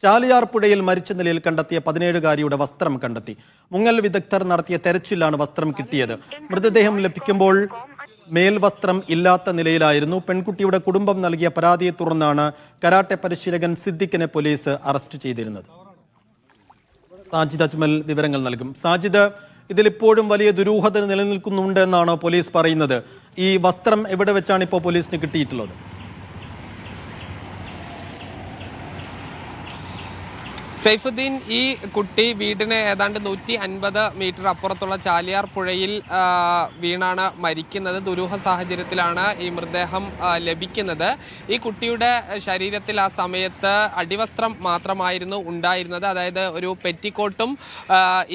ചാലിയാർ പുഴയിൽ മരിച്ച നിലയിൽ കണ്ടെത്തിയ 17-കാരിയുടെ വസ്ത്രം കണ്ടെത്തി. മുങ്ങൽ വിദഗ്ധർ നടത്തിയ തെരച്ചിലാണ് വസ്ത്രം കിട്ടിയത്. മൃതദേഹം ലഭിക്കുമ്പോൾ മേൽവസ്ത്രം ഇല്ലാത്ത നിലയിലായിരുന്നു. പെൺകുട്ടിയുടെ കുടുംബം നൽകിയ പരാതിയെ തുടർന്നാണ് കരാട്ടെ പരിശീലകൻ സിദ്ദിഖിനെ പോലീസ് അറസ്റ്റ് ചെയ്തിരുന്നത്. സാജിദ് അജ്മൽ വിവരങ്ങൾ നൽകും. സാജിദ്, ഇതിലിപ്പോഴും വലിയ ദുരൂഹത നിലനിൽക്കുന്നുണ്ട് എന്നാണ് പോലീസ് പറയുന്നത്. ഈ വസ്ത്രം എവിടെ വെച്ചാണ് ഇപ്പോൾ പോലീസിന് കിട്ടിയിട്ടുള്ളത്? സൈഫുദ്ദീൻ, ഈ കുട്ടി വീടിന് ഏതാണ്ട് 150 മീറ്റർ അപ്പുറത്തുള്ള ചാലിയാർ പുഴയിൽ വീണാണ് മരിക്കുന്നത്. ദുരൂഹ സാഹചര്യത്തിലാണ് ഈ മൃതദേഹം ലഭിക്കുന്നത്. ഈ കുട്ടിയുടെ ശരീരത്തിൽ ആ സമയത്ത് അടിവസ്ത്രം മാത്രമായിരുന്നു ഉണ്ടായിരുന്നത്. അതായത് ഒരു പെറ്റിക്കോട്ടും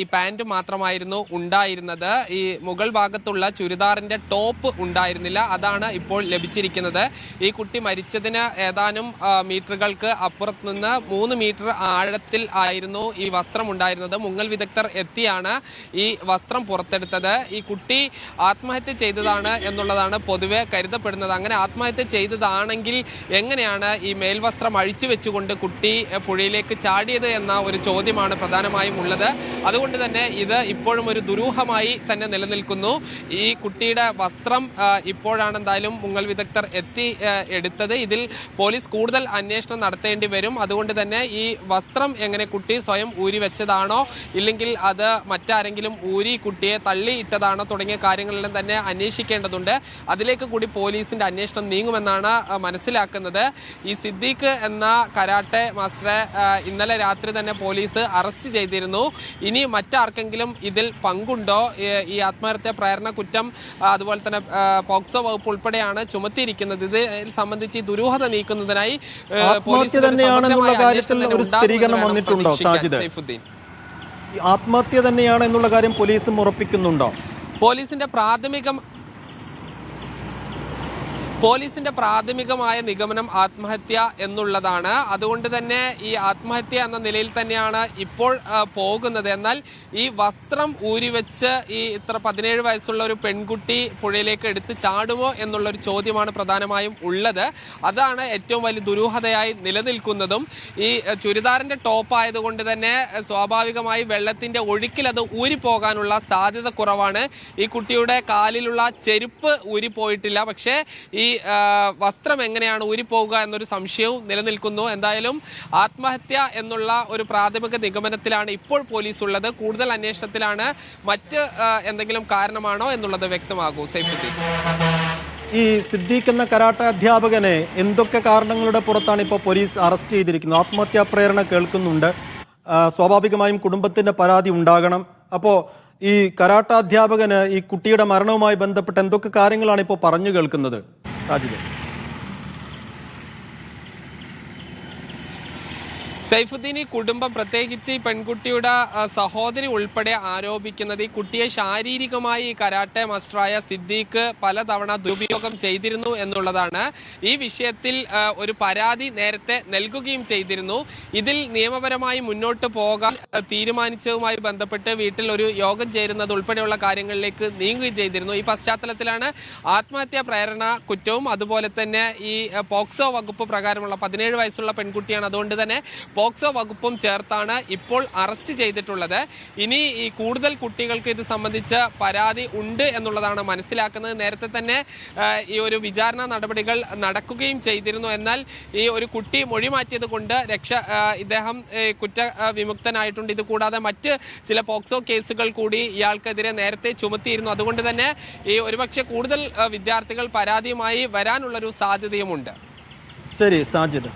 ഈ പാൻറ്റും മാത്രമായിരുന്നു ഉണ്ടായിരുന്നത്. ഈ മുകൾ ഭാഗത്തുള്ള ചുരിദാറിന്റെ ടോപ്പ് ഉണ്ടായിരുന്നില്ല. അതാണ് ഇപ്പോൾ ലഭിച്ചിരിക്കുന്നത്. ഈ കുട്ടി മരിച്ചതിന് ഏതാനും മീറ്ററുകൾക്ക് അപ്പുറത്ത് നിന്ന് 3 മീറ്റർ ആഴത്തിൽ ആയിരുന്നു ഈ വസ്ത്രം ഉണ്ടായിരുന്നത്. മുങ്ങൽ വിദഗ്ധർ എത്തിയാണ് ഈ വസ്ത്രം പുറത്തെടുത്തത്. ഈ കുട്ടി ആത്മഹത്യ ചെയ്തതാണ് എന്നുള്ളതാണ് പൊതുവെ കരുതപ്പെടുന്നത്. അങ്ങനെ ആത്മഹത്യ ചെയ്തതാണെങ്കിൽ എങ്ങനെയാണ് ഈ മേൽവസ്ത്രം അഴിച്ചു വെച്ചുകൊണ്ട് കുട്ടി പുഴയിലേക്ക് ചാടിയത് എന്ന ഒരു ചോദ്യമാണ് പ്രധാനമായും ഉള്ളത്. അതുകൊണ്ട് തന്നെ ഇത് ഇപ്പോഴും ഒരു ദുരൂഹമായി തന്നെ നിലനിൽക്കുന്നു. ഈ കുട്ടിയുടെ വസ്ത്രം ഇപ്പോഴാണ് എന്തായാലും മുങ്ങൽ വിദഗ്ധർ എടുത്തത്. ഇതിൽ പോലീസ് കൂടുതൽ അന്വേഷണം നടത്തേണ്ടി വരും. അതുകൊണ്ട് തന്നെ ഈ വസ്ത്രം എങ്ങനെ കുട്ടി സ്വയം ഊരി വെച്ചതാണോ, ഇല്ലെങ്കിൽ അത് മറ്റാരെങ്കിലും ഊരി കുട്ടിയെ തള്ളി ഇട്ടതാണോ തുടങ്ങിയ കാര്യങ്ങളെല്ലാം തന്നെ അന്വേഷിക്കേണ്ടതുണ്ട്. അതിലേക്ക് കൂടി പോലീസിന്റെ അന്വേഷണം നീങ്ങുമെന്നാണ് മനസ്സിലാക്കുന്നത്. ഈ സിദ്ദീഖ് എന്ന കരാട്ടെ മാസ്റ്ററെ ഇന്നലെ രാത്രി തന്നെ പോലീസ് അറസ്റ്റ് ചെയ്തിരുന്നു. ഇനി മറ്റാർക്കെങ്കിലും ഇതിൽ പങ്കുണ്ടോ? ഈ ആത്മഹത്യാ പ്രേരണ കുറ്റം അതുപോലെ തന്നെ പോക്സോ വകുപ്പ് ഉൾപ്പെടെയാണ് ചുമത്തിയിരിക്കുന്നത്. ഇത് സംബന്ധിച്ച് ദുരൂഹത നീക്കുന്നതിനായി പോലീസ് വന്നിട്ടുണ്ടോ സാജിദ്? ആത്മഹത്യ തന്നെയാണ് എന്നുള്ള കാര്യം പോലീസും ഉറപ്പിക്കുന്നുണ്ടോ? പോലീസിന്റെ പ്രാഥമികമായ നിഗമനം ആത്മഹത്യ എന്നുള്ളതാണ്. അതുകൊണ്ട് തന്നെ ഈ ആത്മഹത്യ എന്ന നിലയിൽ തന്നെയാണ് ഇപ്പോൾ പോകുന്നത്. എന്നാൽ ഈ വസ്ത്രം ഊരിവെച്ച് ഈ 17 വയസ്സുള്ള ഒരു പെൺകുട്ടി പുഴയിലേക്ക് എടുത്ത് ചാടുമോ എന്നുള്ളൊരു ചോദ്യമാണ് പ്രധാനമായും ഉള്ളത്. അതാണ് ഏറ്റവും വലിയ ദുരൂഹതയായി നിലനിൽക്കുന്നതും. ഈ ചുരിദാറിന്റെ ടോപ്പ് ആയതുകൊണ്ട് തന്നെ സ്വാഭാവികമായി വെള്ളത്തിന്റെ ഒഴുക്കിൽ അത് ഊരിപ്പോകാനുള്ള സാധ്യത കുറവാണ്. ഈ കുട്ടിയുടെ കാലിലുള്ള ചെരുപ്പ് ഊരിപ്പോയിട്ടില്ല. പക്ഷേ ഈ വസ്ത്രം എങ്ങനെയാണ് ഊരിപ്പോവുക എന്നൊരു സംശയവും നിലനിൽക്കുന്നു. എന്തായാലും ആത്മഹത്യ എന്നുള്ള ഒരു പ്രാഥമിക നിഗമനത്തിലാണ് ഇപ്പോൾ പോലീസ് ഉള്ളത്. കൂടുതൽ അന്വേഷണത്തിലാണ് മറ്റ് എന്തെങ്കിലും കാരണമാണോ എന്നുള്ളത് വ്യക്തമാകൂ. സൈഫുദ്ദീൻ, ഈ സിദ്ദീഖ് എന്ന കരാട്ടെ അധ്യാപകനെ എന്തൊക്കെ കാരണങ്ങളുടെ പുറത്താണ് ഇപ്പോൾ പോലീസ് അറസ്റ്റ് ചെയ്തിരിക്കുന്നത്? ആത്മഹത്യാ പ്രേരണ കേൾക്കുന്നുണ്ട്. സ്വാഭാവികമായും കുടുംബത്തിന്റെ പരാതി ഉണ്ടാകണം. അപ്പോൾ ഈ കരാട്ട അധ്യാപകന് ഈ കുട്ടിയുടെ മരണവുമായി ബന്ധപ്പെട്ട് എന്തൊക്കെ കാര്യങ്ങളാണ് ഇപ്പോൾ പറഞ്ഞു കേൾക്കുന്നത് സാജിദ്? സൈഫുദ്ദീൻ, ഈ കുടുംബം പ്രത്യേകിച്ച് ഈ പെൺകുട്ടിയുടെ സഹോദരി ഉൾപ്പെടെ ആരോപിക്കുന്നത് ഈ കുട്ടിയെ ശാരീരികമായി ഈ കരാട്ടെ മാസ്റ്ററായ സിദ്ദീഖ് പലതവണ ദുരുപയോഗം ചെയ്തിരുന്നു എന്നുള്ളതാണ്. ഈ വിഷയത്തിൽ ഒരു പരാതി നേരത്തെ നൽകുകയും ചെയ്തിരുന്നു. ഇതിൽ നിയമപരമായി മുന്നോട്ട് പോകാൻ തീരുമാനിച്ചതുമായി ബന്ധപ്പെട്ട് വീട്ടിൽ ഒരു യോഗം ചേരുന്നത് ഉൾപ്പെടെയുള്ള കാര്യങ്ങളിലേക്ക് നീങ്ങുകയും ചെയ്തിരുന്നു. ഈ പശ്ചാത്തലത്തിലാണ് ആത്മഹത്യാ പ്രേരണ കുറ്റവും അതുപോലെ തന്നെ ഈ പോക്സോ വകുപ്പ് പ്രകാരമുള്ള 17 വയസ്സുള്ള പെൺകുട്ടിയാണ്. അതുകൊണ്ട് തന്നെ പോക്സോ വകുപ്പും ചേർത്താണ് ഇപ്പോൾ അറസ്റ്റ് ചെയ്തിട്ടുള്ളത്. ഇനി ഈ കൂടുതൽ കുട്ടികൾക്ക് ഇത് സംബന്ധിച്ച് പരാതി ഉണ്ട് എന്നുള്ളതാണ് മനസ്സിലാക്കുന്നത്. നേരത്തെ തന്നെ ഈ ഒരു വിചാരണ നടപടികൾ നടക്കുകയും ചെയ്തിരുന്നു. എന്നാൽ ഈ ഒരു കുട്ടി മൊഴി മാറ്റിയത് കൊണ്ട് ഇദ്ദേഹം കുറ്റവിമുക്തനായിട്ടുണ്ട്. ഇത് കൂടാതെ മറ്റ് ചില പോക്സോ കേസുകൾ കൂടി ഇയാൾക്കെതിരെ നേരത്തെ ചുമത്തിയിരുന്നു. അതുകൊണ്ട് തന്നെ ഈ ഒരുപക്ഷെ കൂടുതൽ വിദ്യാർത്ഥികൾ പരാതിയുമായി വരാനുള്ളൊരു സാധ്യതയുമുണ്ട്. ശരി സാജിദ്.